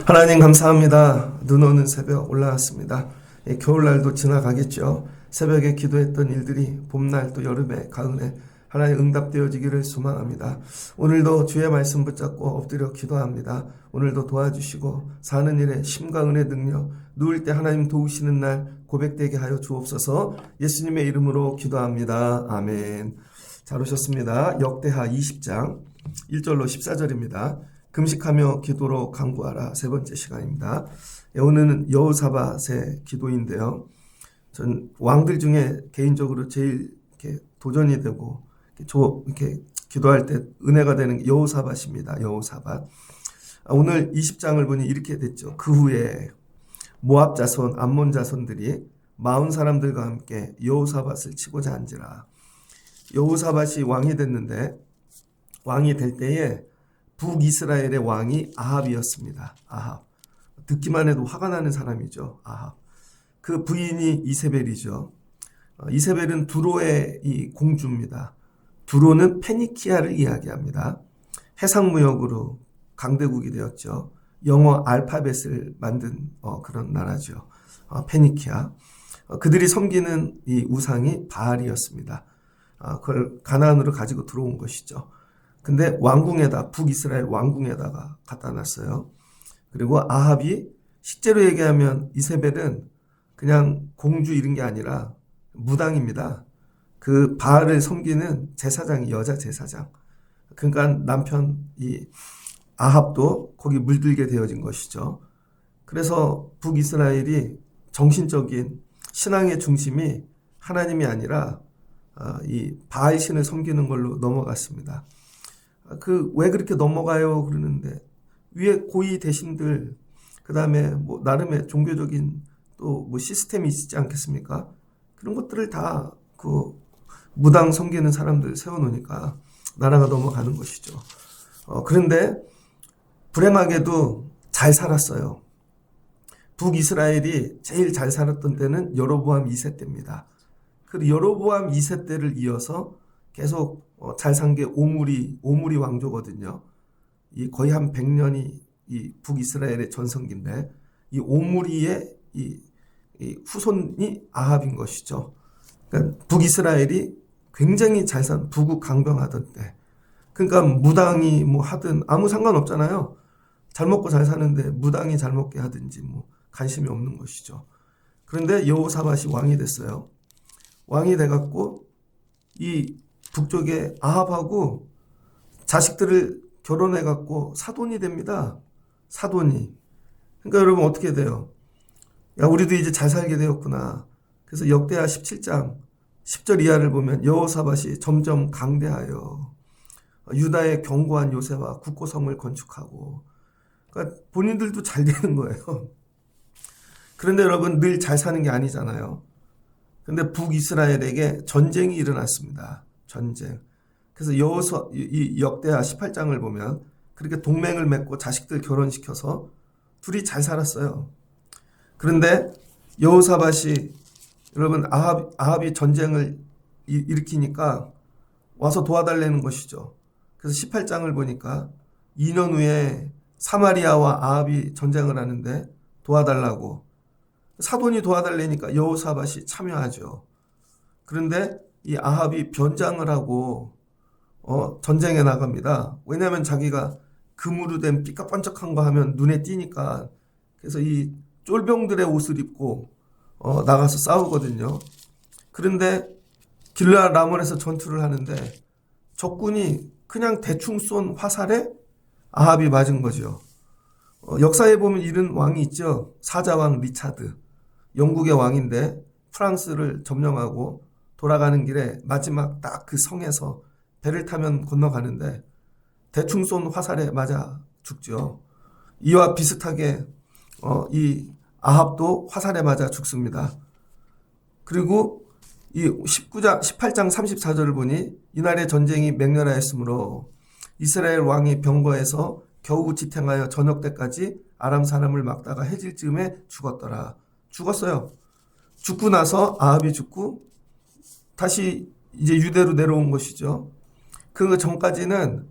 하나님 감사합니다. 눈 오는 새벽 올라왔습니다. 겨울날도 지나가겠죠. 새벽에 기도했던 일들이 봄날 또 여름에 가을에 하나님 응답되어지기를 소망합니다. 오늘도 주의 말씀 붙잡고 엎드려 기도합니다. 오늘도 도와주시고 사는 일에 심과 은혜 능력 누울 때 하나님 도우시는 날 고백되게 하여 주옵소서. 예수님의 이름으로 기도합니다. 아멘. 잘 오셨습니다. 역대하 20장 1절로 14절입니다. 금식하며 기도로 간구하라. 세 번째 시간입니다. 오늘은 여호사밧의 기도인데요. 전 왕들 중에 개인적으로 제일 이렇게 도전이 되고 이렇게 기도할 때 은혜가 되는 게 여호사밧입니다. 여호사밧. 오늘 20장을 보니 이렇게 됐죠. 그 후에 모압 자손, 암몬 자손들이 40사람들과 함께 여호사밧을 치고자 한지라. 여호사밧이 왕이 됐는데 왕이 될 때에 북이스라엘의 왕이 아합이었습니다. 아합. 듣기만 해도 화가 나는 사람이죠. 아합. 그 부인이 이세벨이죠. 이세벨은 두로의 이 공주입니다. 두로는 페니키아를 이야기합니다. 해상무역으로 강대국이 되었죠. 영어 알파벳을 만든 그런 나라죠. 페니키아. 그들이 섬기는 이 우상이 바알이었습니다. 그걸 가나안으로 가지고 들어온 것이죠. 근데 왕궁에다 북이스라엘 왕궁에다가 갖다 놨어요. 그리고 아합이 실제로 얘기하면 이세벨은 그냥 공주 이런 게 아니라 무당입니다. 그 바알을 섬기는 제사장이 여자 제사장. 그러니까 남편 이 아합도 거기 물들게 되어진 것이죠. 그래서 북이스라엘이 정신적인 신앙의 중심이 하나님이 아니라 이 바알 신을 섬기는 걸로 넘어갔습니다. 왜 그렇게 넘어가요? 그러는데 위에 고위 대신들 그다음에 뭐 나름의 종교적인 또 뭐 시스템이 있지 않겠습니까? 그런 것들을 다 그 무당 섬기는 사람들 세워놓으니까 나라가 넘어가는 것이죠. 그런데 불행하게도 잘 살았어요. 북이스라엘이 제일 잘 살았던 때는 여로보암 2세 때입니다. 그 여로보암 2세 때를 이어서 계속 잘 산 게 오므리 왕조거든요. 이 거의 한 100년이 이 북이스라엘의 전성기인데 이 오므리의 이 후손이 아합인 것이죠. 그러니까 북이스라엘이 굉장히 잘 산 부국 강병하던 때. 그러니까 무당이 뭐 하든 아무 상관없잖아요. 잘 먹고 잘 사는데 무당이 잘 먹게 하든지 뭐 관심이 없는 것이죠. 그런데 여호사밧이 왕이 됐어요. 왕이 돼갖고 이 북쪽에 아합하고 자식들을 결혼해갖고 사돈이 됩니다. 사돈이. 그러니까 여러분 어떻게 돼요? 야, 우리도 이제 잘 살게 되었구나. 그래서 역대하 17장 10절 이하를 보면 여호사밧이 점점 강대하여 유다의 견고한 요새와 국고성을 건축하고 그러니까 본인들도 잘 되는 거예요. 그런데 여러분 늘 잘 사는 게 아니잖아요. 근데 북이스라엘에게 전쟁이 일어났습니다. 전쟁. 그래서 이 역대하 18장을 보면 그렇게 동맹을 맺고 자식들 결혼시켜서 둘이 잘 살았어요. 그런데 여호사밧이 여러분 아합이 전쟁을 일으키니까 와서 도와달라는 것이죠. 그래서 18장을 보니까 2년 후에 사마리아와 아합이 전쟁을 하는데 도와달라고 사돈이 도와달라니까 여호사밧이 참여하죠. 그런데 이 아합이 변장을 하고 전쟁에 나갑니다. 왜냐하면 자기가 금으로 된 삐까번쩍한 거 하면 눈에 띄니까. 그래서 이 쫄병들의 옷을 입고 나가서 싸우거든요. 그런데 길르앗 라몬에서 전투를 하는데 적군이 그냥 대충 쏜 화살에 아합이 맞은 거죠. 역사에 보면 이런 왕이 있죠. 사자왕 리차드. 영국의 왕인데 프랑스를 점령하고 돌아가는 길에 마지막 딱 그 성에서 배를 타면 건너가는데 대충 쏜 화살에 맞아 죽죠. 이와 비슷하게 이 아합도 화살에 맞아 죽습니다. 그리고 이 18장 34절을 보니 이날의 전쟁이 맹렬하였으므로 이스라엘 왕이 병거에서 겨우 지탱하여 저녁 때까지 아람 사람을 막다가 해질 즈음에 죽었더라. 죽었어요. 죽고 나서 아합이 죽고 다시 이제 유대로 내려온 것이죠. 그 전까지는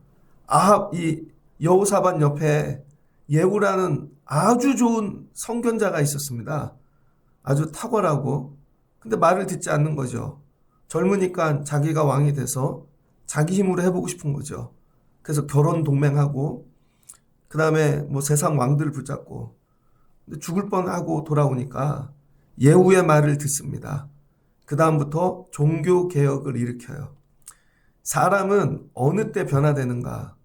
아합 이 여호사밧 옆에 예후라는 아주 좋은 선견자가 있었습니다. 아주 탁월하고. 근데 말을 듣지 않는 거죠. 젊으니까 자기가 왕이 돼서 자기 힘으로 해보고 싶은 거죠. 그래서 결혼 동맹하고 그 다음에 뭐 세상 왕들을 붙잡고 근데 죽을 뻔하고 돌아오니까 예후의 말을 듣습니다. 그 다음부터 종교 개혁을 일으켜요. 사람은 어느 때 변화되는가?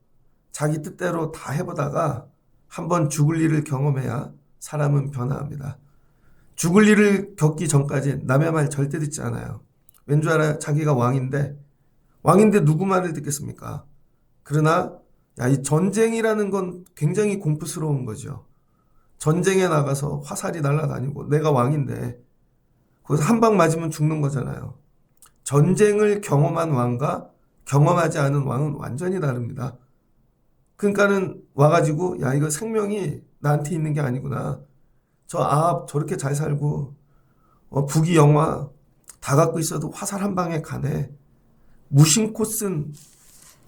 자기 뜻대로 다 해보다가 한번 죽을 일을 경험해야 사람은 변화합니다. 죽을 일을 겪기 전까지 남의 말 절대 듣지 않아요. 왠 줄 알아요? 자기가 왕인데 누구 말을 듣겠습니까? 그러나 이 전쟁이라는 건 굉장히 공포스러운 거죠. 전쟁에 나가서 화살이 날아다니고 내가 왕인데 거기서 한 방 맞으면 죽는 거잖아요. 전쟁을 경험한 왕과 경험하지 않은 왕은 완전히 다릅니다. 그러니까는 와가지고 이거 생명이 나한테 있는 게 아니구나. 저 아합 저렇게 잘 살고 부귀 영화 다 갖고 있어도 화살 한 방에 가네. 무심코 쓴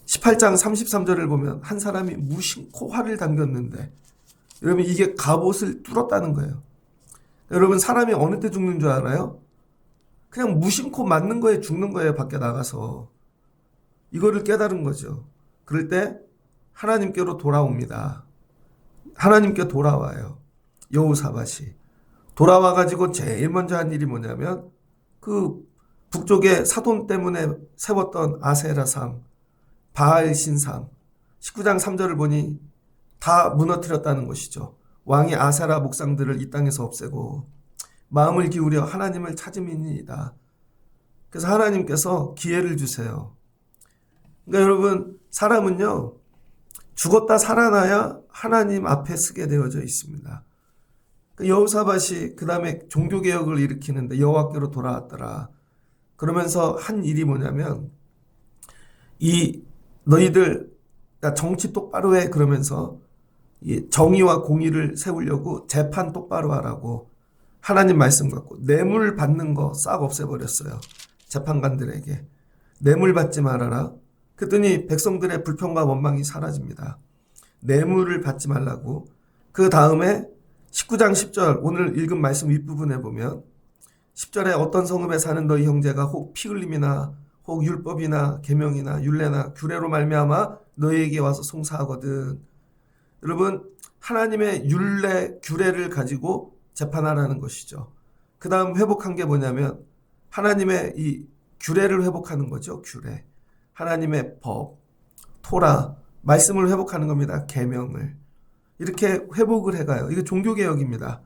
18장 33절을 보면 한 사람이 무심코 활을 당겼는데 여러분 이게 갑옷을 뚫었다는 거예요. 여러분 사람이 어느 때 죽는 줄 알아요? 그냥 무심코 맞는 거에 죽는 거예요. 밖에 나가서. 이거를 깨달은 거죠. 그럴 때 하나님께로 돌아옵니다. 하나님께 돌아와요. 여호사밧이. 돌아와가지고 제일 먼저 한 일이 뭐냐면 그 북쪽에 사돈 때문에 세웠던 아세라상, 바알 신상 19장 3절을 보니 다 무너뜨렸다는 것이죠. 왕이 아세라 목상들을 이 땅에서 없애고 마음을 기울여 하나님을 찾음이니이다. 그래서 하나님께서 기회를 주세요. 그러니까 여러분 사람은요 죽었다 살아나야 하나님 앞에 서게 되어져 있습니다. 여호사밧이 그 다음에 종교개혁을 일으키는데 여호와께로 돌아왔더라. 그러면서 한 일이 뭐냐면 너희들 정치 똑바로 해 그러면서 이 정의와 공의를 세우려고 재판 똑바로 하라고 하나님 말씀 갖고 뇌물 받는 거 싹 없애버렸어요. 재판관들에게 뇌물 받지 말아라. 그랬더니 백성들의 불평과 원망이 사라집니다. 뇌물을 받지 말라고. 그 다음에 19장 10절 오늘 읽은 말씀 윗부분에 보면 10절에 어떤 성읍에 사는 너희 형제가 혹 피 흘림이나 혹 율법이나 계명이나 율례나 규례로 말미암아 너희에게 와서 송사하거든. 여러분 하나님의 율례 규례를 가지고 재판하라는 것이죠. 그 다음 회복한 게 뭐냐면 하나님의 이 규례를 회복하는 거죠. 규례. 하나님의 법, 토라, 말씀을 회복하는 겁니다. 계명을. 이렇게 회복을 해가요. 이게 종교개혁입니다.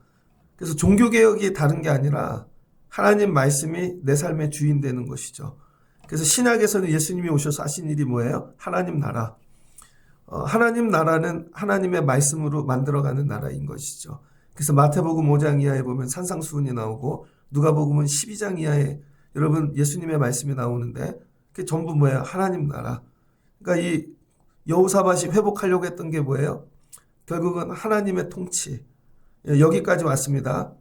그래서 종교개혁이 다른 게 아니라 하나님 말씀이 내 삶의 주인 되는 것이죠. 그래서 신약에서는 예수님이 오셔서 하신 일이 뭐예요? 하나님 나라. 하나님 나라는 하나님의 말씀으로 만들어가는 나라인 것이죠. 그래서 마태복음 5장 이하에 보면 산상수훈이 나오고 누가복음은 12장 이하에 여러분 예수님의 말씀이 나오는데 그게 전부 뭐예요? 하나님 나라. 그러니까 이 여호사밧이 회복하려고 했던 게 뭐예요? 결국은 하나님의 통치. 여기까지 왔습니다.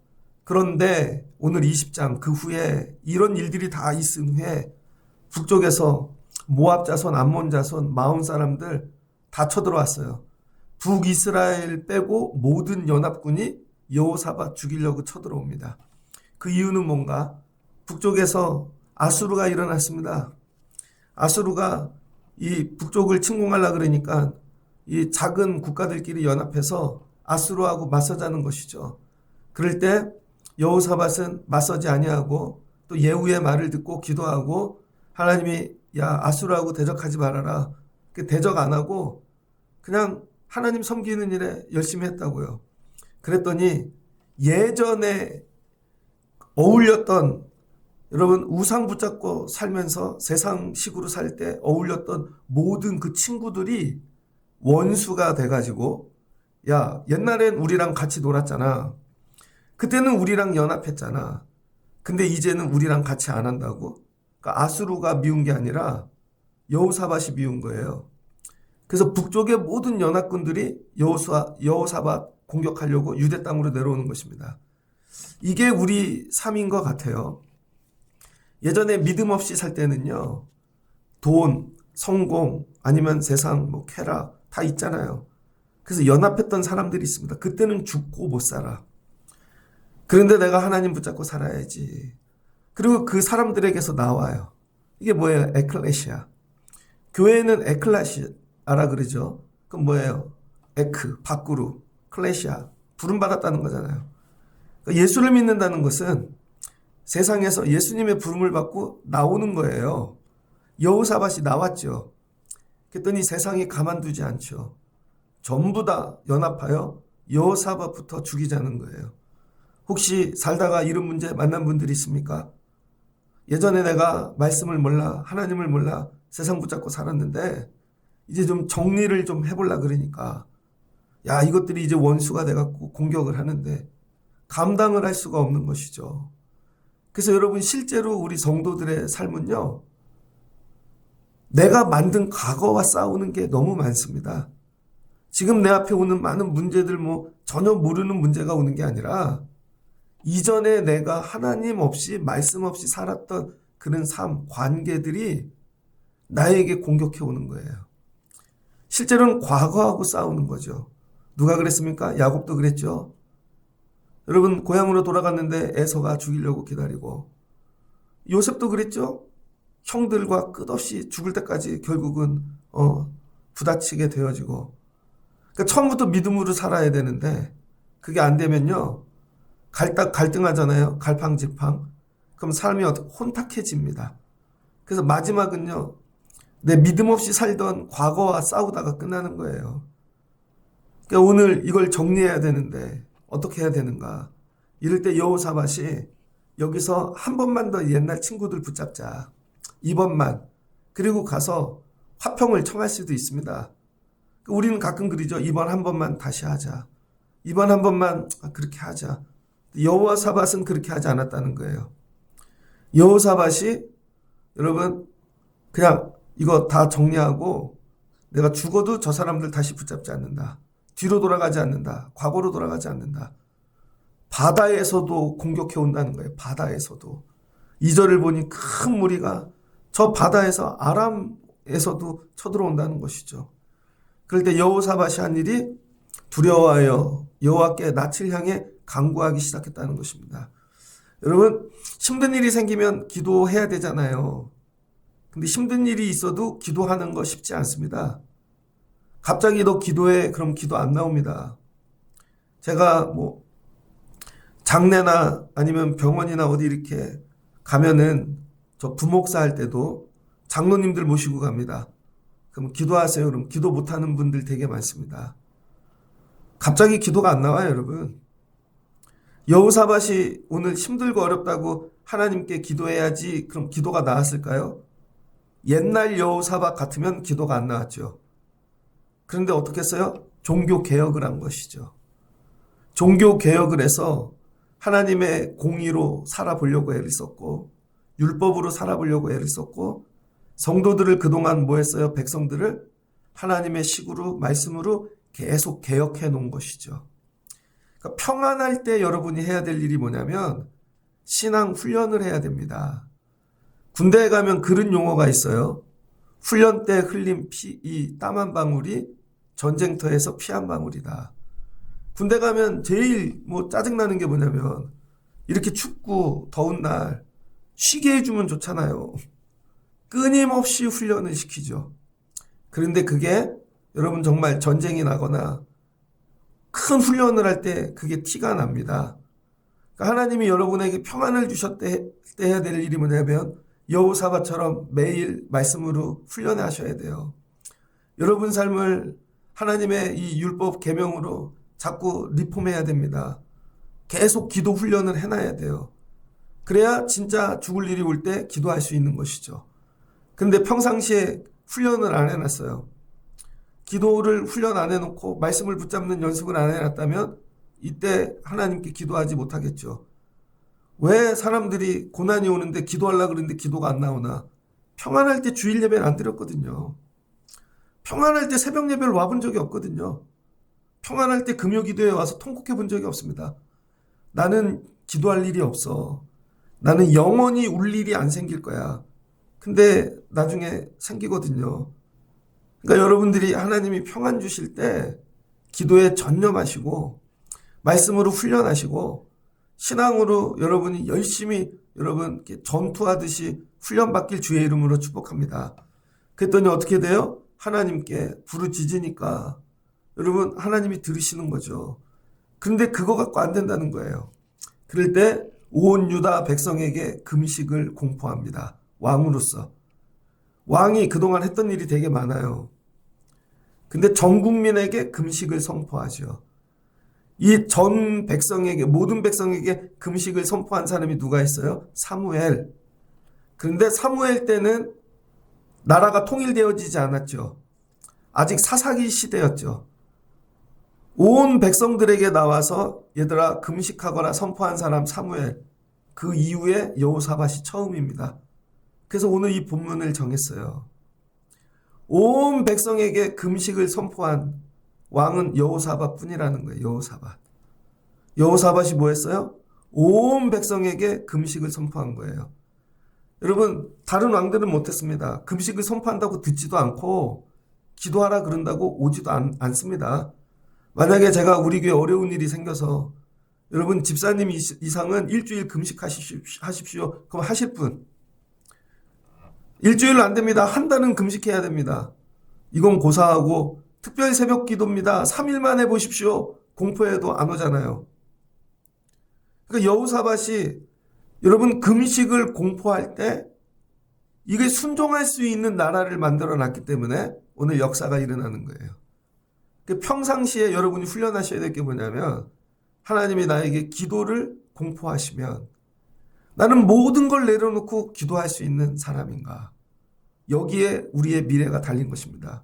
그런데 오늘 20장 그 후에 이런 일들이 다 있은 후에 북쪽에서 모압 자손, 암몬 자손, 마온 사람들 다 쳐들어왔어요. 북이스라엘 빼고 모든 연합군이 여호사밧 죽이려고 쳐들어옵니다. 그 이유는 뭔가? 북쪽에서 아수르가 일어났습니다. 아수르가 이 북쪽을 침공하려고 그러니까 이 작은 국가들끼리 연합해서 아수르하고 맞서자는 것이죠. 그럴 때 여호사밧은 맞서지 아니하고 또 예후의 말을 듣고 기도하고 하나님이 아수르하고 대적하지 말아라. 대적 안 하고 그냥 하나님 섬기는 일에 열심히 했다고요. 그랬더니 예전에 어울렸던 여러분 우상 붙잡고 살면서 세상식으로 살 때 어울렸던 모든 그 친구들이 원수가 돼가지고 옛날엔 우리랑 같이 놀았잖아. 그때는 우리랑 연합했잖아. 근데 이제는 우리랑 같이 안 한다고? 그러니까 아수르가 미운 게 아니라 여호사밧이 미운 거예요. 그래서 북쪽의 모든 연합군들이 여호사밧 공격하려고 유대 땅으로 내려오는 것입니다. 이게 우리 삶인 것 같아요. 예전에 믿음 없이 살 때는요. 돈, 성공, 아니면 세상, 쾌락 다 있잖아요. 그래서 연합했던 사람들이 있습니다. 그때는 죽고 못 살아. 그런데 내가 하나님 붙잡고 살아야지. 그리고 그 사람들에게서 나와요. 이게 뭐예요? 에클레시아. 교회는 에클레시아라 그러죠. 그럼 뭐예요? 에크, 밖으로, 클레시아, 부름받았다는 거잖아요. 그러니까 예수를 믿는다는 것은 세상에서 예수님의 부름을 받고 나오는 거예요. 여호사밧이 나왔죠. 그랬더니 세상이 가만두지 않죠. 전부 다 연합하여 여호사밧부터 죽이자는 거예요. 혹시 살다가 이런 문제 만난 분들이 있습니까? 예전에 내가 말씀을 몰라, 하나님을 몰라, 세상 붙잡고 살았는데 이제 좀 정리를 좀 해보려 그러니까 야, 이것들이 이제 원수가 돼갖고 공격을 하는데 감당을 할 수가 없는 것이죠. 그래서 여러분 실제로 우리 성도들의 삶은요, 내가 만든 과거와 싸우는 게 너무 많습니다. 지금 내 앞에 오는 많은 문제들 뭐 전혀 모르는 문제가 오는 게 아니라 이전에 내가 하나님 없이 말씀 없이 살았던 그런 삶, 관계들이 나에게 공격해 오는 거예요. 실제로는 과거하고 싸우는 거죠. 누가 그랬습니까? 야곱도 그랬죠. 여러분 고향으로 돌아갔는데 에서가 죽이려고 기다리고, 요셉도 그랬죠. 형들과 끝없이 죽을 때까지 결국은 부딪히게 되어지고, 그러니까 처음부터 믿음으로 살아야 되는데 그게 안 되면요 갈등하잖아요. 갈팡질팡. 그럼 삶이 혼탁해집니다. 그래서 마지막은요, 내 믿음 없이 살던 과거와 싸우다가 끝나는 거예요. 그러니까 오늘 이걸 정리해야 되는데 어떻게 해야 되는가? 이럴 때 여호사밧이 여기서 한 번만 더 옛날 친구들 붙잡자. 이번만. 그리고 가서 화평을 청할 수도 있습니다. 우리는 가끔 그러죠. 이번 한 번만 다시 하자. 이번 한 번만 그렇게 하자. 여호사밧은 그렇게 하지 않았다는 거예요. 여호사밧이 여러분 그냥 이거 다 정리하고 내가 죽어도 저 사람들 다시 붙잡지 않는다. 뒤로 돌아가지 않는다. 과거로 돌아가지 않는다. 바다에서도 공격해 온다는 거예요. 바다에서도. 2절을 보니 큰 무리가 저 바다에서 아람에서도 쳐들어온다는 것이죠. 그럴 때 여호사밧이 한 일이 두려워하여 여호와께 낯을 향해 간구하기 시작했다는 것입니다. 여러분 힘든 일이 생기면 기도해야 되잖아요. 근데 힘든 일이 있어도 기도하는 거 쉽지 않습니다. 갑자기 너 기도해 그럼 기도 안 나옵니다. 제가 뭐 장례나 아니면 병원이나 어디 이렇게 가면은 저 부목사 할 때도 장로님들 모시고 갑니다. 그럼 기도하세요. 그럼 기도 못하는 분들 되게 많습니다. 갑자기 기도가 안 나와요, 여러분. 여호사밧이 오늘 힘들고 어렵다고 하나님께 기도해야지 그럼 기도가 나왔을까요? 옛날 여호사밧 같으면 기도가 안 나왔죠. 그런데 어떻게 했어요? 종교 개혁을 한 것이죠. 종교 개혁을 해서 하나님의 공의로 살아보려고 애를 썼고 율법으로 살아보려고 애를 썼고 성도들을 그동안 뭐 했어요? 백성들을 하나님의 식으로 말씀으로 계속 개혁해 놓은 것이죠. 그러니까 평안할 때 여러분이 해야 될 일이 뭐냐면 신앙 훈련을 해야 됩니다. 군대에 가면 그런 용어가 있어요. 훈련 때 흘린 피, 이 땀 한 방울이 전쟁터에서 피 한 방울이다. 군대 가면 제일 뭐 짜증나는 게 뭐냐면 이렇게 춥고 더운 날 쉬게 해주면 좋잖아요. 끊임없이 훈련을 시키죠. 그런데 그게 여러분 정말 전쟁이 나거나 큰 훈련을 할 때 그게 티가 납니다. 그러니까 하나님이 여러분에게 평안을 주셨을 때 해야 될 일이 뭐냐면 여호사밧처럼 매일 말씀으로 훈련하셔야 돼요. 여러분 삶을 하나님의 이 율법 계명으로 자꾸 리폼해야 됩니다. 계속 기도 훈련을 해놔야 돼요. 그래야 진짜 죽을 일이 올 때 기도할 수 있는 것이죠. 근데 평상시에 훈련을 안 해놨어요. 기도를 훈련 안 해놓고 말씀을 붙잡는 연습을 안 해놨다면 이때 하나님께 기도하지 못하겠죠. 왜 사람들이 고난이 오는데 기도하려고 그러는데 기도가 안 나오나? 평안할 때 주일 예배를 안 드렸거든요. 평안할 때 새벽 예배를 와본 적이 없거든요. 평안할 때 금요 기도에 와서 통곡해 본 적이 없습니다. 나는 기도할 일이 없어. 나는 영원히 울 일이 안 생길 거야. 근데 나중에 생기거든요. 그러니까 여러분들이 하나님이 평안 주실 때 기도에 전념하시고 말씀으로 훈련하시고 신앙으로 여러분이 열심히 여러분 전투하듯이 훈련받길 주의 이름으로 축복합니다. 그랬더니 어떻게 돼요? 하나님께 부르짖으니까 여러분 하나님이 들으시는 거죠. 그런데 그거 갖고 안 된다는 거예요. 그럴 때 온 유다 백성에게 금식을 공포합니다. 왕으로서. 왕이 그동안 했던 일이 되게 많아요. 근데 전 국민에게 금식을 선포하죠. 이 전 백성에게, 모든 백성에게 금식을 선포한 사람이 누가 있어요? 사무엘. 그런데 사무엘 때는 나라가 통일되어지지 않았죠. 아직 사사기 시대였죠. 온 백성들에게 나와서 얘들아 금식하거나 선포한 사람 사무엘. 그 이후에 여호사밧이 처음입니다. 그래서 오늘 이 본문을 정했어요. 온 백성에게 금식을 선포한 왕은 여호사밧 뿐이라는 거예요. 여호사밧. 여호사밧이 뭐 했어요? 온 백성에게 금식을 선포한 거예요. 여러분 다른 왕들은 못했습니다. 금식을 선포한다고 듣지도 않고 기도하라 그런다고 오지도 않습니다. 만약에 제가 우리 교회 어려운 일이 생겨서 여러분 집사님 이상은 일주일 금식하십시오. 그럼 하실 분. 일주일로 안 됩니다. 한 달은 금식해야 됩니다. 이건 고사하고 특별 새벽 기도입니다. 3일만 해보십시오. 공포해도 안 오잖아요. 그러니까 여호사밧이 여러분 금식을 공포할 때 이게 순종할 수 있는 나라를 만들어 놨기 때문에 오늘 역사가 일어나는 거예요. 평상시에 여러분이 훈련하셔야 될 게 뭐냐면 하나님이 나에게 기도를 공포하시면 나는 모든 걸 내려놓고 기도할 수 있는 사람인가. 여기에 우리의 미래가 달린 것입니다.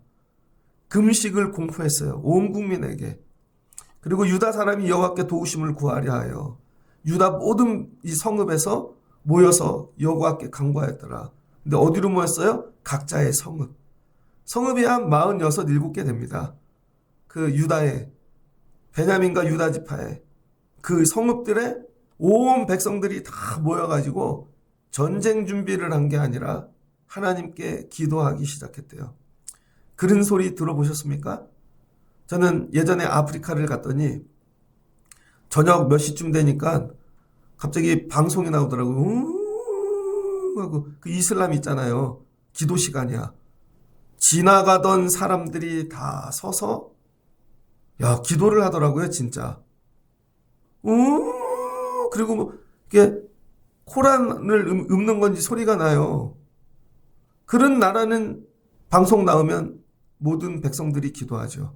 금식을 공포했어요. 온 국민에게. 그리고 유다 사람이 여호와께 도우심을 구하려 하여 유다 모든 이 성읍에서 모여서 여호와께 간구하였더라. 근데 어디로 모였어요? 각자의 성읍. 성읍이 한 46, 7개 됩니다. 그 유다의 베냐민과 유다 지파의 그 성읍들에 온 백성들이 다 모여가지고 전쟁 준비를 한 게 아니라 하나님께 기도하기 시작했대요. 그런 소리 들어보셨습니까? 저는 예전에 아프리카를 갔더니 저녁 몇 시쯤 되니까 갑자기 방송이 나오더라고요. 하고 그 이슬람 있잖아요. 기도 시간이야. 지나가던 사람들이 다 서서 기도를 하더라고요, 진짜. 그리고 뭐 이게 코란을 읊는 건지 소리가 나요. 그런 나라는 방송 나오면 모든 백성들이 기도하죠.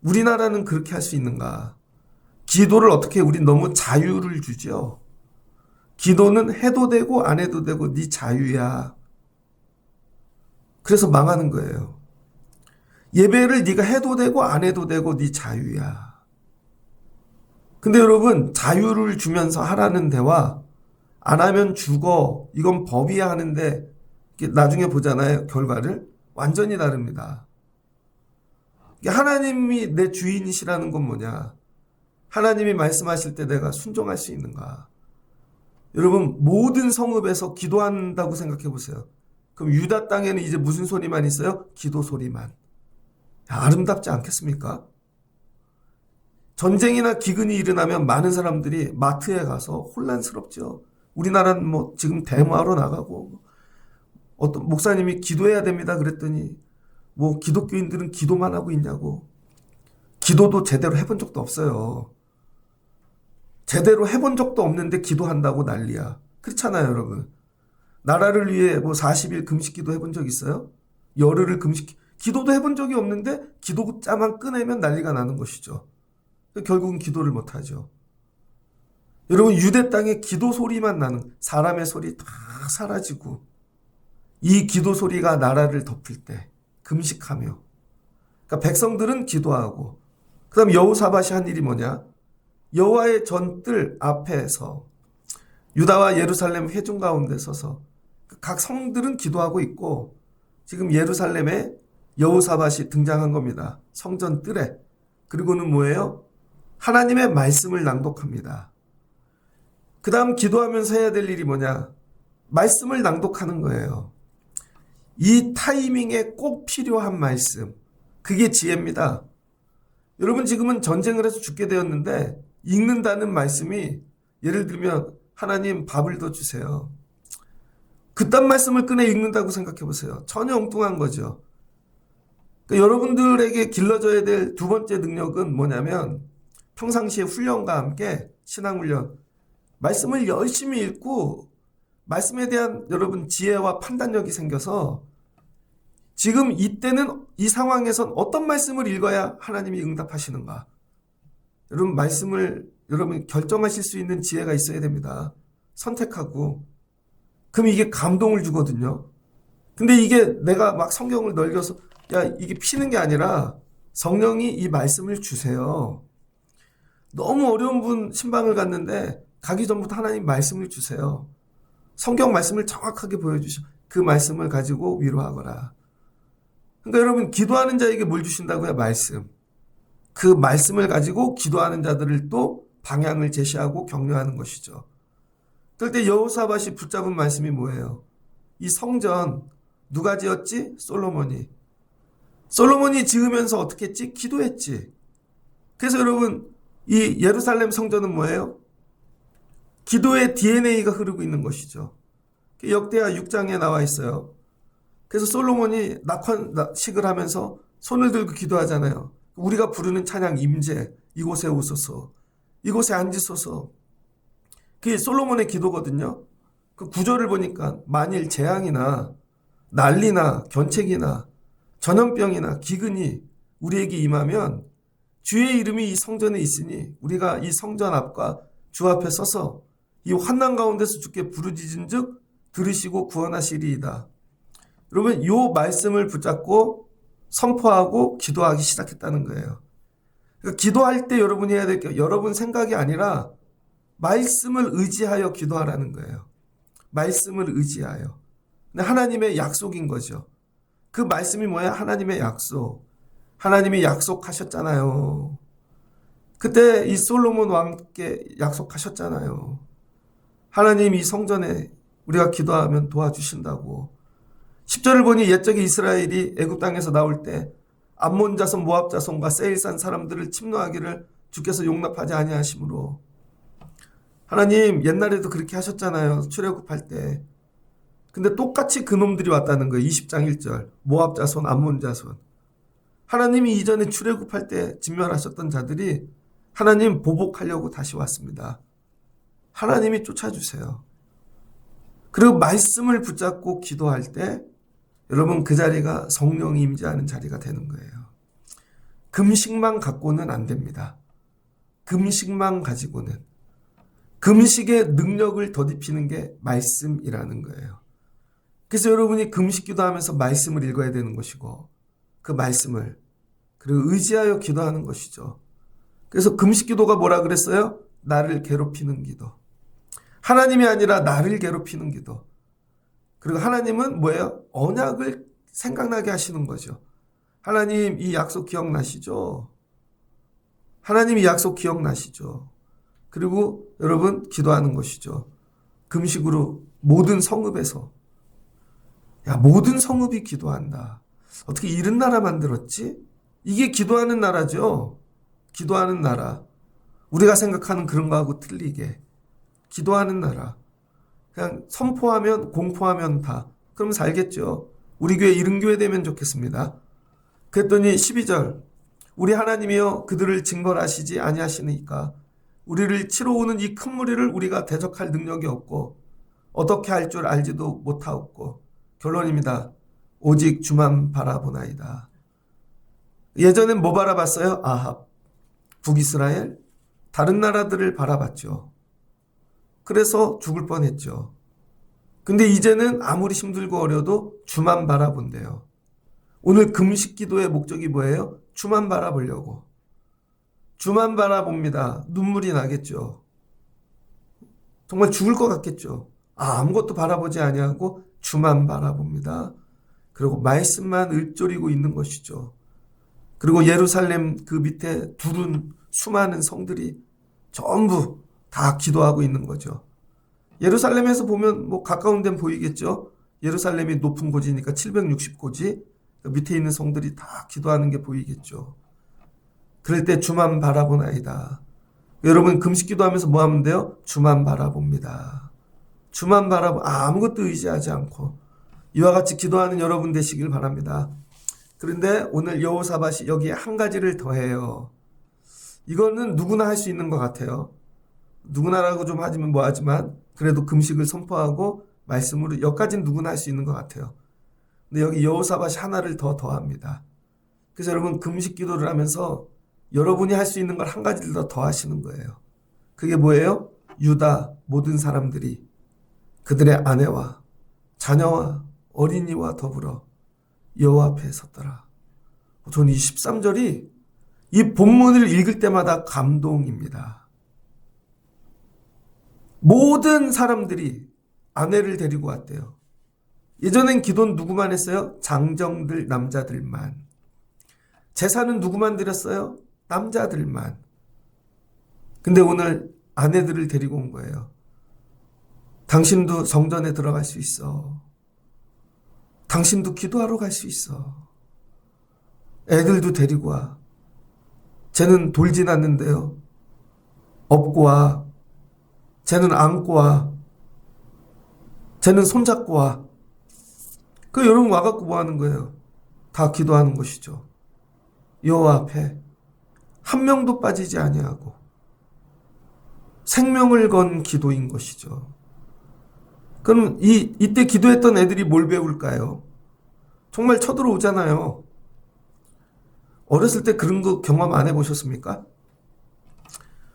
우리나라는 그렇게 할 수 있는가? 기도를 어떻게 우리 너무 자유를 주죠. 기도는 해도 되고 안 해도 되고 네 자유야. 그래서 망하는 거예요. 예배를 네가 해도 되고 안 해도 되고 네 자유야. 근데 여러분 자유를 주면서 하라는 데와 안 하면 죽어. 이건 법이야 하는데 나중에 보잖아요. 결과를. 완전히 다릅니다. 하나님이 내 주인이시라는 건 뭐냐. 하나님이 말씀하실 때 내가 순종할 수 있는가. 여러분 모든 성읍에서 기도한다고 생각해 보세요. 그럼 유다 땅에는 이제 무슨 소리만 있어요? 기도 소리만. 아름답지 않겠습니까? 전쟁이나 기근이 일어나면 많은 사람들이 마트에 가서 혼란스럽죠. 우리나라는 뭐 지금 데모하러 나가고 어떤 목사님이 기도해야 됩니다 그랬더니 뭐 기독교인들은 기도만 하고 있냐고. 기도도 제대로 해본 적도 없어요. 제대로 해본 적도 없는데 기도한다고 난리야. 그렇잖아요 여러분. 나라를 위해 뭐 40일 금식기도 해본 적 있어요? 열흘을 기도도 해본 적이 없는데 기도자만 꺼내면 난리가 나는 것이죠. 결국은 기도를 못하죠. 여러분 유대 땅에 기도 소리만 나는, 사람의 소리 다 사라지고 이 기도 소리가 나라를 덮을 때 금식하며, 그러니까 백성들은 기도하고, 그 다음 여호사밧이 한 일이 뭐냐, 여호와의 전뜰 앞에서 유다와 예루살렘 회중 가운데 서서 각 성들은 기도하고 있고, 지금 예루살렘에 여호사밧이 등장한 겁니다. 성전 뜰에. 그리고는 뭐예요? 하나님의 말씀을 낭독합니다. 그 다음 기도하면서 해야 될 일이 뭐냐? 말씀을 낭독하는 거예요. 이 타이밍에 꼭 필요한 말씀. 그게 지혜입니다. 여러분 지금은 전쟁을 해서 죽게 되었는데 읽는다는 말씀이 예를 들면 하나님 밥을 더 주세요. 그딴 말씀을 꺼내 읽는다고 생각해 보세요. 전혀 엉뚱한 거죠. 그러니까 여러분들에게 길러져야 될 두 번째 능력은 뭐냐면 평상시에 훈련과 함께 신앙훈련. 말씀을 열심히 읽고 말씀에 대한 여러분 지혜와 판단력이 생겨서 지금 이때는 이 상황에선 어떤 말씀을 읽어야 하나님이 응답하시는가. 여러분 말씀을 여러분 결정하실 수 있는 지혜가 있어야 됩니다. 선택하고. 그럼 이게 감동을 주거든요. 근데 이게 내가 막 성경을 넓혀서 야 이게 피는 게 아니라 성령이 이 말씀을 주세요. 너무 어려운 분 신방을 갔는데 가기 전부터 하나님 말씀을 주세요. 성경 말씀을 정확하게 보여주셔. 그 말씀을 가지고 위로하거라. 그러니까 여러분 기도하는 자에게 뭘 주신다고요? 말씀. 그 말씀을 가지고 기도하는 자들을 또 방향을 제시하고 격려하는 것이죠. 그럴 때 여호사밧이 붙잡은 말씀이 뭐예요? 이 성전 누가 지었지? 솔로몬이. 솔로몬이 지으면서 어떻게 했지? 기도했지. 그래서 여러분 이 예루살렘 성전은 뭐예요? 기도의 DNA가 흐르고 있는 것이죠. 역대하 6장에 나와 있어요. 그래서 솔로몬이 낙헌식을 하면서 손을 들고 기도하잖아요. 우리가 부르는 찬양 임재, 이곳에 오소서, 이곳에 앉으소서. 그게 솔로몬의 기도거든요. 그 구절을 보니까 만일 재앙이나 난리나 견책이나 전염병이나 기근이 우리에게 임하면 주의 이름이 이 성전에 있으니 우리가 이 성전 앞과 주 앞에 서서 이 환난 가운데서 주께 부르짖은 즉 들으시고 구원하시리이다. 여러분 이 말씀을 붙잡고 선포하고 기도하기 시작했다는 거예요. 그러니까 기도할 때 여러분이 해야 될 게 여러분 생각이 아니라 말씀을 의지하여 기도하라는 거예요. 말씀을 의지하여. 근데 하나님의 약속인 거죠. 그 말씀이 뭐야? 하나님의 약속. 하나님이 약속하셨잖아요. 그때 이 솔로몬 왕께 약속하셨잖아요. 하나님 이 성전에 우리가 기도하면 도와주신다고. 10절을 보니 옛적에 이스라엘이 애굽 땅에서 나올 때 암몬 자손 모압 자손과 세일산 사람들을 침노하기를 주께서 용납하지 아니하심으로 하나님 옛날에도 그렇게 하셨잖아요. 출애굽할 때. 근데 똑같이 그놈들이 왔다는 거예요. 20장 1절 모압 자손 암몬 자손. 하나님이 이전에 출애굽할 때 진멸하셨던 자들이 하나님 보복하려고 다시 왔습니다. 하나님이 쫓아주세요. 그리고 말씀을 붙잡고 기도할 때 여러분 그 자리가 성령이 임재하는 자리가 되는 거예요. 금식만 갖고는 안 됩니다. 금식만 가지고는. 금식의 능력을 덧입히는 게 말씀이라는 거예요. 그래서 여러분이 금식 기도하면서 말씀을 읽어야 되는 것이고 그 말씀을 그리고 의지하여 기도하는 것이죠. 그래서 금식 기도가 뭐라 그랬어요? 나를 괴롭히는 기도. 하나님이 아니라 나를 괴롭히는 기도. 그리고 하나님은 뭐예요? 언약을 생각나게 하시는 거죠. 하나님 이 약속 기억나시죠? 하나님 이 약속 기억나시죠? 그리고 여러분 기도하는 것이죠. 금식으로 모든 성읍에서 야 모든 성읍이 기도한다. 어떻게 이런 나라 만들었지? 이게 기도하는 나라죠. 기도하는 나라. 우리가 생각하는 그런 거하고 틀리게 기도하는 나라. 그냥 선포하면 공포하면 다. 그러면 살겠죠. 우리 교회 이른 교회 되면 좋겠습니다. 그랬더니 12절 우리 하나님이여 그들을 징벌하시지 아니하시니까 우리를 치러 오는 이 큰 무리를 우리가 대적할 능력이 없고 어떻게 할 줄 알지도 못하옵고 결론입니다. 오직 주만 바라보나이다. 예전엔 뭐 바라봤어요? 아합, 북이스라엘, 다른 나라들을 바라봤죠. 그래서 죽을 뻔했죠. 근데 이제는 아무리 힘들고 어려도 주만 바라본대요. 오늘 금식 기도의 목적이 뭐예요? 주만 바라보려고. 주만 바라봅니다. 눈물이 나겠죠. 정말 죽을 것 같겠죠. 아무것도 바라보지 아니하고 주만 바라봅니다. 그리고 말씀만 읊조리고 있는 것이죠. 그리고 예루살렘 그 밑에 두른 수많은 성들이 전부 다 기도하고 있는 거죠. 예루살렘에서 보면 뭐 가까운 데는 보이겠죠. 예루살렘이 높은 고지니까 760고지 밑에 있는 성들이 다 기도하는 게 보이겠죠. 그럴 때 주만 바라보나이다. 여러분 금식 기도하면서 뭐 하면 돼요? 주만 바라봅니다. 주만 아무것도 의지하지 않고 이와 같이 기도하는 여러분 되시길 바랍니다. 그런데 오늘 여호사밧이 여기에 한 가지를 더해요. 이거는 누구나 할 수 있는 것 같아요. 누구나라고 좀 하지만 뭐하지만 그래도 금식을 선포하고 말씀으로 여기까지는 누구나 할 수 있는 것 같아요. 근데 여기 여호사밧이 하나를 더 더합니다. 그래서 여러분 금식 기도를 하면서 여러분이 할 수 있는 걸 한 가지를 더 더하시는 거예요. 그게 뭐예요? 유다 모든 사람들이 그들의 아내와 자녀와 어린이와 더불어 여호와 앞에 섰더라. 저는 이 13절이 이 본문을 읽을 때마다 감동입니다. 모든 사람들이 아내를 데리고 왔대요. 예전엔 기도는 누구만 했어요? 장정들 남자들만. 제사는 누구만 드렸어요? 남자들만. 근데 오늘 아내들을 데리고 온 거예요. 당신도 성전에 들어갈 수 있어. 당신도 기도하러 갈 수 있어. 애들도 데리고 와. 쟤는 돌진 않는데요. 업고 와. 쟤는 안고 와. 쟤는 손잡고 와. 그 여러분 와갖고 뭐 하는 거예요? 다 기도하는 것이죠. 여호와 앞에 한 명도 빠지지 아니하고 생명을 건 기도인 것이죠. 그럼 이때 기도했던 애들이 뭘 배울까요? 정말 쳐들어오잖아요. 어렸을 때 그런 거 경험 안 해보셨습니까?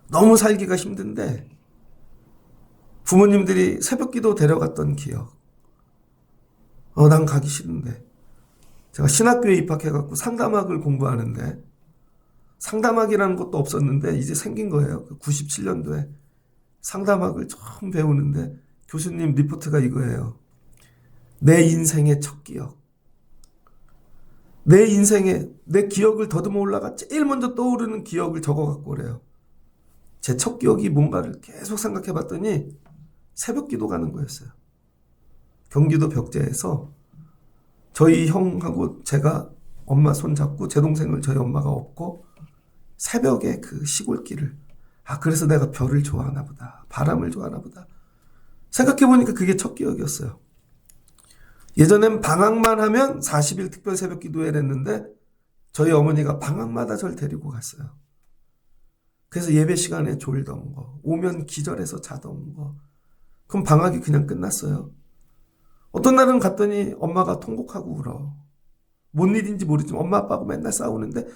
너무 살기가 힘든데 부모님들이 새벽기도 데려갔던 기억. 난 가기 싫은데. 제가 신학교에 입학해갖고 상담학을 공부하는데 상담학이라는 것도 없었는데 이제 생긴 거예요. 97년도에 상담학을 처음 배우는데 교수님 리포트가 이거예요. 내 인생의 첫 기억. 내 인생에 내 기억을 더듬어 올라가 제일 먼저 떠오르는 기억을 적어갖고 그래요. 제 첫 기억이 뭔가를 계속 생각해 봤더니 새벽 기도 가는 거였어요. 경기도 벽제에서 저희 형하고 제가 엄마 손잡고 제 동생을 저희 엄마가 업고 새벽에 그 시골길을 그래서 내가 별을 좋아하나 보다. 바람을 좋아하나 보다. 생각해보니까 그게 첫 기억이었어요. 예전엔 방학만 하면 40일 특별 새벽 기도회를 했는데 저희 어머니가 방학마다 절 데리고 갔어요. 그래서 예배 시간에 졸던 거, 오면 기절해서 자던 거. 그럼 방학이 그냥 끝났어요. 어떤 날은 갔더니 엄마가 통곡하고 울어. 뭔 일인지 모르지만 엄마 아빠하고 맨날 싸우는데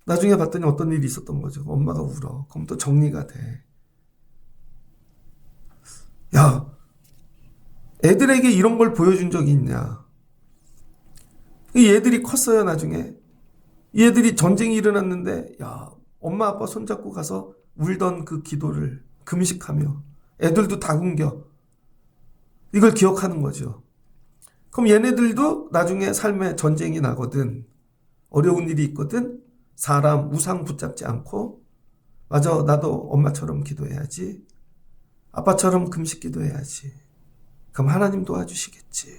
나중에 봤더니 어떤 일이 있었던 거죠. 엄마가 울어. 그럼 또 정리가 돼. 야, 애들에게 이런 걸 보여준 적이 있냐? 이 애들이 컸어요, 나중에. 이 애들이 전쟁이 일어났는데, 엄마 아빠 손잡고 가서 울던 그 기도를 금식하며 애들도 다 굶겨. 이걸 기억하는 거죠. 그럼 얘네들도 나중에 삶에 전쟁이 나거든. 어려운 일이 있거든. 사람 우상 붙잡지 않고 맞아 나도 엄마처럼 기도해야지. 아빠처럼 금식 기도해야지. 그럼 하나님 도와주시겠지.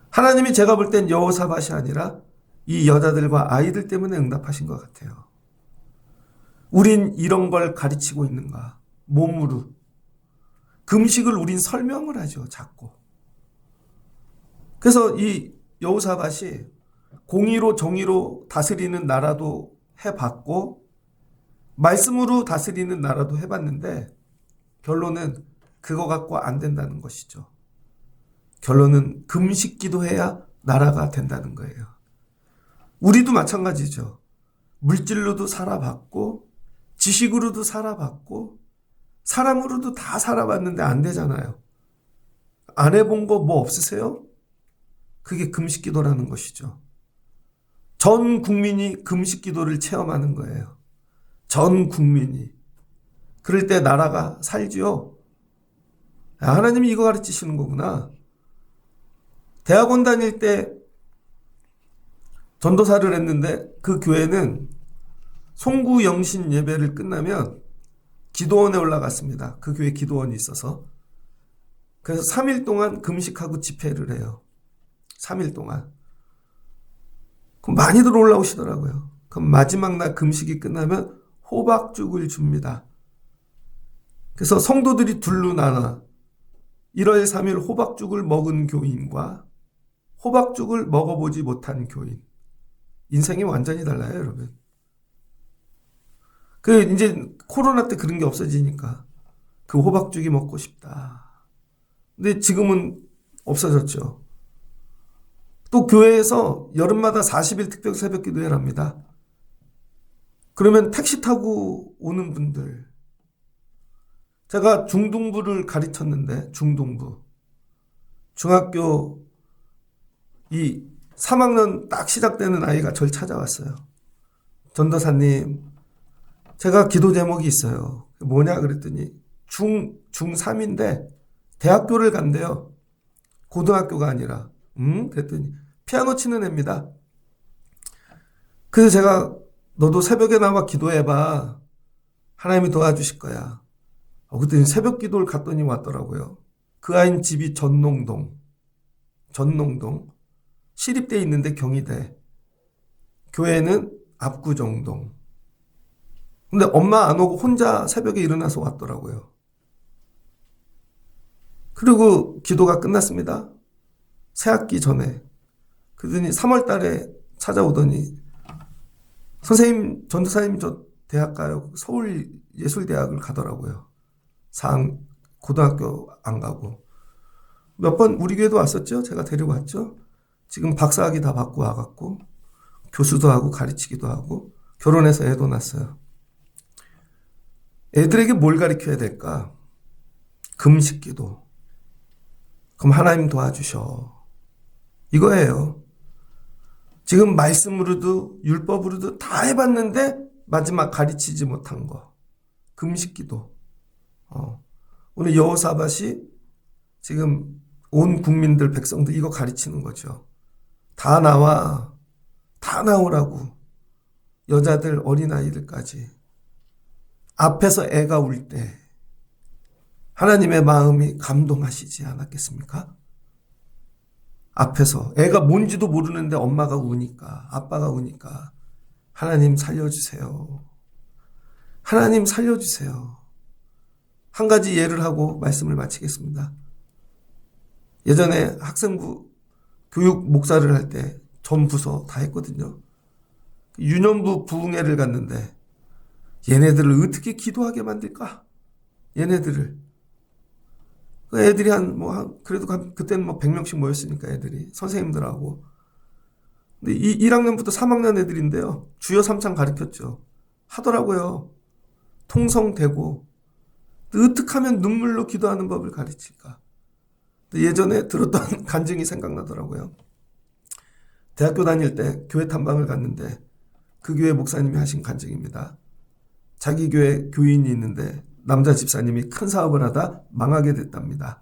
하나님이 제가 볼 땐 여호사밧이 아니라 이 여자들과 아이들 때문에 응답하신 것 같아요. 우린 이런 걸 가르치고 있는가? 몸으로. 금식을 우린 설명을 하죠. 자꾸. 그래서 이 여호사밧이 공의로 정의로 다스리는 나라도 해봤고 말씀으로 다스리는 나라도 해봤는데 결론은 그거 갖고 안 된다는 것이죠. 결론은 금식 기도해야 나라가 된다는 거예요. 우리도 마찬가지죠. 물질로도 살아봤고 지식으로도 살아봤고 사람으로도 다 살아봤는데 안 되잖아요. 안 해본 거 뭐 없으세요? 그게 금식 기도라는 것이죠. 전 국민이 금식 기도를 체험하는 거예요. 전 국민이. 그럴 때 나라가 살지요. 하나님이 이거 가르치시는 거구나. 대학원 다닐 때 전도사를 했는데 그 교회는 송구 영신 예배를 끝나면 기도원에 올라갔습니다. 그 교회 기도원이 있어서. 그래서 3일 동안 금식하고 집회를 해요. 3일 동안. 그럼 많이들 올라오시더라고요. 그럼 마지막 날 금식이 끝나면 호박죽을 줍니다. 그래서 성도들이 둘로 나눠 1월 3일 호박죽을 먹은 교인과 호박죽을 먹어보지 못한 교인. 인생이 완전히 달라요, 여러분. 이제 코로나 때 그런 게 없어지니까 그 호박죽이 먹고 싶다. 근데 지금은 없어졌죠. 또 교회에서 여름마다 40일 특별 새벽 기도회를 합니다. 그러면 택시 타고 오는 분들. 제가 중등부를 가르쳤는데, 중등부. 중학교 3학년 딱 시작되는 아이가 절 찾아왔어요. 전도사님, 제가 기도 제목이 있어요. 뭐냐 그랬더니 중3인데 대학교를 간대요. 고등학교가 아니라. 그랬더니 피아노 치는 애입니다. 그래서 제가 너도 새벽에 나와 기도해봐. 하나님이 도와주실 거야. 그랬더니 새벽 기도를 갔더니 왔더라고요. 그 아이는 집이 전농동. 시립대에 있는데 경희대. 교회는 압구정동. 근데 엄마 안 오고 혼자 새벽에 일어나서 왔더라고요. 그리고 기도가 끝났습니다. 새학기 전에. 그러더니 3월 달에 찾아오더니 선생님, 전도사님 저 대학 가요. 서울예술대학을 가더라고요. 고등학교 안 가고. 몇 번 우리 교회도 왔었죠. 제가 데리고 왔죠. 지금 박사학위 다 받고 와갖고 교수도 하고 가르치기도 하고 결혼해서 애도 낳았어요. 애들에게 뭘 가르쳐야 될까? 금식기도. 그럼 하나님 도와주셔. 이거예요. 지금 말씀으로도 율법으로도 다 해봤는데 마지막 가르치지 못한 거. 금식기도. 오늘 여호사밧이 지금 온 국민들 백성들 이거 가르치는 거죠. 다 나오라고. 여자들 어린아이들까지. 앞에서 애가 울 때 하나님의 마음이 감동하시지 않았겠습니까? 앞에서 애가 뭔지도 모르는데 엄마가 우니까 아빠가 우니까 하나님 살려주세요. 하나님 살려주세요. 한 가지 예를 하고 말씀을 마치겠습니다. 예전에 학생부 교육 목사를 할 때 전 부서 다 했거든요. 유년부 부흥회를 갔는데 얘네들을 어떻게 기도하게 만들까? 얘네들을. 애들이 그래도 그때는 100명씩 모였으니까 애들이. 선생님들하고. 근데 1학년부터 3학년 애들인데요. 주여 삼창 가르쳤죠. 하더라고요. 통성되고. 어떻게 하면 눈물로 기도하는 법을 가르칠까? 예전에 들었던 간증이 생각나더라고요. 대학교 다닐 때 교회 탐방을 갔는데 그 교회 목사님이 하신 간증입니다. 자기 교회 교인이 있는데 남자 집사님이 큰 사업을 하다 망하게 됐답니다.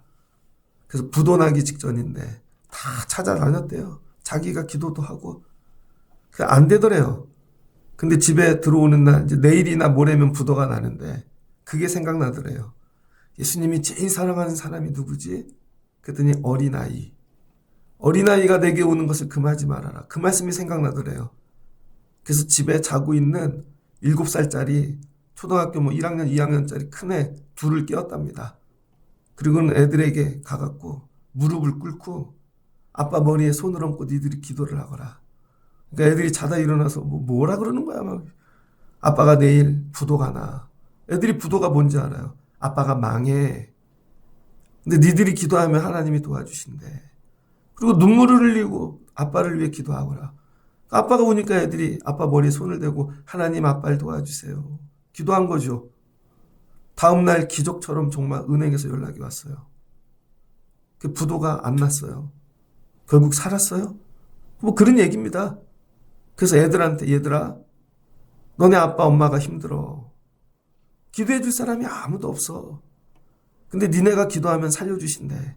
그래서 부도나기 직전인데 다 찾아다녔대요. 자기가 기도도 하고. 안 되더래요. 근데 집에 들어오는 날 이제 내일이나 모레면 부도가 나는데 그게 생각나더래요. 예수님이 제일 사랑하는 사람이 누구지? 그랬더니 어린아이. 어린아이가 내게 오는 것을 금하지 말아라. 그 말씀이 생각나더래요. 그래서 집에 자고 있는 7살짜리 초등학교 1학년, 2학년짜리 큰애 둘을 깨웠답니다. 그리고는 애들에게 가갖고 무릎을 꿇고 아빠 머리에 손을 얹고 니들이 기도를 하거라. 그러니까 애들이 자다 일어나서 뭐라 그러는 거야. 막. 아빠가 내일 부도가 나. 애들이 부도가 뭔지 알아요. 아빠가 망해. 근데 니들이 기도하면 하나님이 도와주신대. 그리고 눈물을 흘리고 아빠를 위해 기도하거라. 아빠가 오니까 애들이 아빠 머리에 손을 대고 하나님 아빠를 도와주세요. 기도한 거죠. 다음날 기적처럼 정말 은행에서 연락이 왔어요. 그 부도가 안 났어요. 결국 살았어요. 그런 얘기입니다. 그래서 애들한테 얘들아 너네 아빠 엄마가 힘들어. 기도해 줄 사람이 아무도 없어. 근데 니네가 기도하면 살려주신대.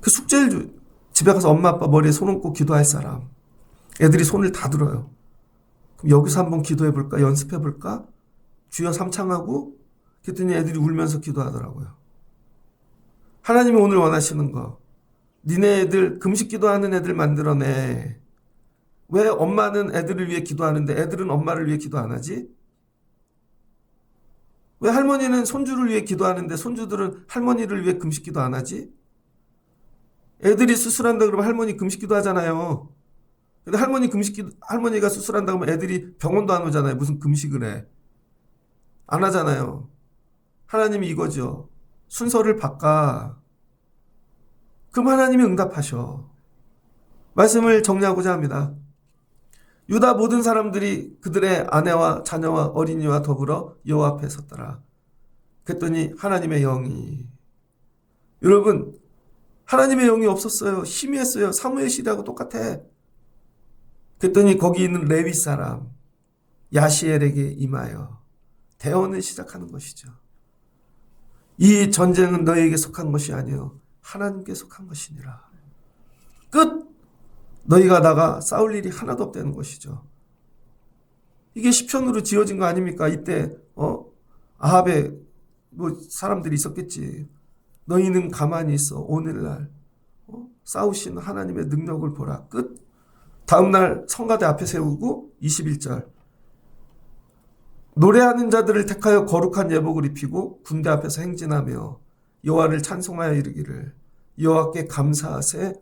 그 숙제를 집에 가서 엄마 아빠 머리에 손 얹고 기도할 사람. 애들이 손을 다 들어요. 그럼 여기서 한번 기도해 볼까? 연습해 볼까? 주여 삼창하고 그랬더니 애들이 울면서 기도하더라고요. 하나님이 오늘 원하시는 거. 니네 애들 금식 기도하는 애들 만들어내. 왜 엄마는 애들을 위해 기도하는데 애들은 엄마를 위해 기도 안 하지? 왜 할머니는 손주를 위해 기도하는데 손주들은 할머니를 위해 금식 기도 안 하지? 애들이 수술한다 그러면 할머니 금식 기도 하잖아요. 근데 할머니가 수술한다 그러면 애들이 병원도 안 오잖아요. 무슨 금식을 해. 안 하잖아요. 하나님이 이거죠. 순서를 바꿔. 그럼 하나님이 응답하셔. 말씀을 정리하고자 합니다. 유다 모든 사람들이 그들의 아내와 자녀와 어린이와 더불어 여호와 앞에 섰더라. 그랬더니 하나님의 영이, 여러분 하나님의 영이 없었어요. 희미했어요. 사무엘 시대하고 똑같아. 그랬더니 거기 있는 레위 사람 야시엘에게 임하여 대언을 시작하는 것이죠. 이 전쟁은 너희에게 속한 것이 아니요 하나님께 속한 것이니라. 끝! 너희가 나가 싸울 일이 하나도 없다는 것이죠. 이게 시편으로 지어진 거 아닙니까? 이때 아합의 사람들이 있었겠지. 너희는 가만히 있어. 오늘날 싸우신 하나님의 능력을 보라. 끝. 다음날 성가대 앞에 세우고 21절 노래하는 자들을 택하여 거룩한 예복을 입히고 군대 앞에서 행진하며 여호와를 찬송하여 이르기를 여호와께 감사하세.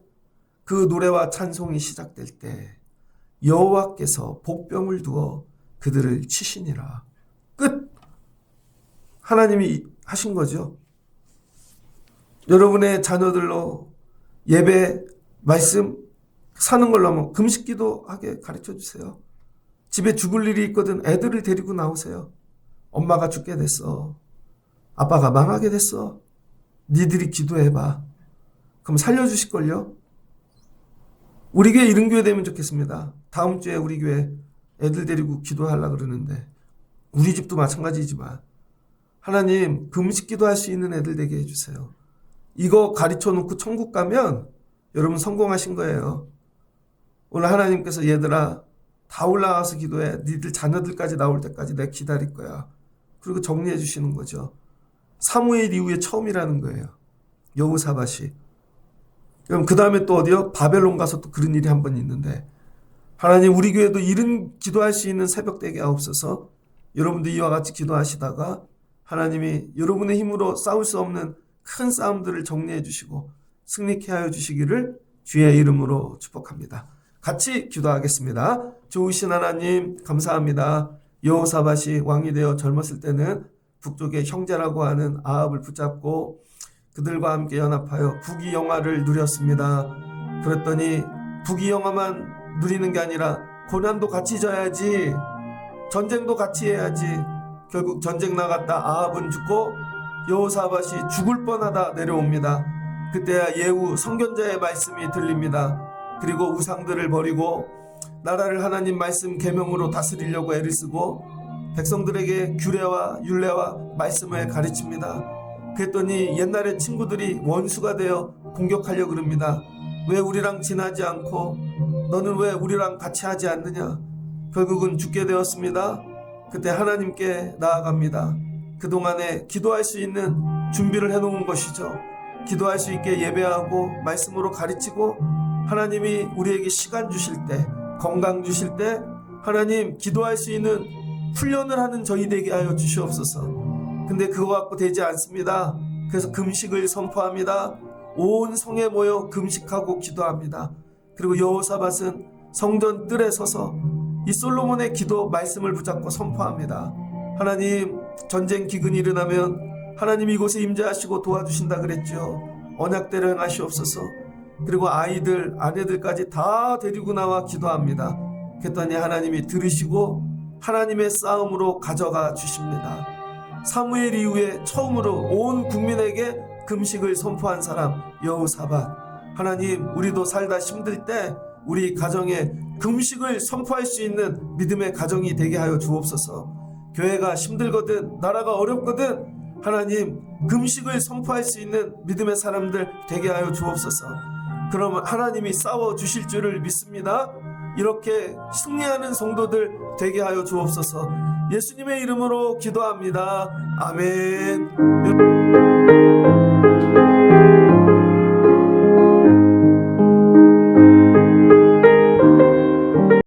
그 노래와 찬송이 시작될 때 여호와께서 복병을 두어 그들을 치시니라. 끝. 하나님이 하신 거죠. 여러분의 자녀들로 예배 말씀 사는 걸로 하면 금식기도 하게 가르쳐 주세요. 집에 죽을 일이 있거든 애들을 데리고 나오세요. 엄마가 죽게 됐어. 아빠가 망하게 됐어. 니들이 기도해봐. 그럼 살려주실걸요? 우리 교회 이른 교회 되면 좋겠습니다. 다음 주에 우리 교회 애들 데리고 기도하려고 그러는데 우리 집도 마찬가지지만 하나님 금식 기도할 수 있는 애들 되게 해주세요. 이거 가르쳐 놓고 천국 가면 여러분 성공하신 거예요. 오늘 하나님께서 얘들아 다 올라와서 기도해. 니들 자녀들까지 나올 때까지 내가 기다릴 거야. 그리고 정리해 주시는 거죠. 사무엘 이후에 처음이라는 거예요. 여호사밧이. 그럼 그 다음에 또 어디요? 바벨론 가서 또 그런 일이 한 번 있는데 하나님 우리 교회도 이른 기도할 수 있는 새벽 되게 하옵소서. 여러분도 이와 같이 기도하시다가 하나님이 여러분의 힘으로 싸울 수 없는 큰 싸움들을 정리해 주시고 승리케 하여 주시기를 주의 이름으로 축복합니다. 같이 기도하겠습니다. 좋으신 하나님 감사합니다. 여호사밧이 왕이 되어 젊었을 때는 북쪽의 형제라고 하는 아합을 붙잡고 그들과 함께 연합하여 부귀영화를 누렸습니다. 그랬더니 부귀영화만 누리는 게 아니라 고난도 같이 져야지, 전쟁도 같이 해야지. 결국 전쟁 나갔다 아합은 죽고 여호사밧이 죽을 뻔하다 내려옵니다. 그때야 예후 선견자의 말씀이 들립니다. 그리고 우상들을 버리고 나라를 하나님 말씀 계명으로 다스리려고 애를 쓰고 백성들에게 규례와 율례와 말씀을 가르칩니다. 그랬더니 옛날에 친구들이 원수가 되어 공격하려고 그럽니다. 왜 우리랑 지나지 않고 너는 왜 우리랑 같이 하지 않느냐. 결국은 죽게 되었습니다. 그때 하나님께 나아갑니다. 그동안에 기도할 수 있는 준비를 해놓은 것이죠. 기도할 수 있게 예배하고 말씀으로 가르치고 하나님이 우리에게 시간 주실 때, 건강 주실 때 하나님 기도할 수 있는 훈련을 하는 저희 되게 하여 주시옵소서. 근데 그거 갖고 되지 않습니다. 그래서 금식을 선포합니다. 온 성에 모여 금식하고 기도합니다. 그리고 여호사밧은 성전 뜰에 서서 이 솔로몬의 기도 말씀을 붙잡고 선포합니다. 하나님 전쟁 기근이 일어나면 하나님 이곳에 임재하시고 도와주신다 그랬죠. 언약대로 행하시옵소서. 그리고 아이들 아내들까지 다 데리고 나와 기도합니다. 그랬더니 하나님이 들으시고 하나님의 싸움으로 가져가 주십니다. 사무엘 이후에 처음으로 온 국민에게 금식을 선포한 사람 여호사밧. 하나님 우리도 살다 힘들 때 우리 가정에 금식을 선포할 수 있는 믿음의 가정이 되게 하여 주옵소서. 교회가 힘들거든 나라가 어렵거든 하나님 금식을 선포할 수 있는 믿음의 사람들 되게 하여 주옵소서. 그러면 하나님이 싸워 주실 줄을 믿습니다. 이렇게 승리하는 성도들 되게 하여 주옵소서. 예수님의 이름으로 기도합니다. 아멘.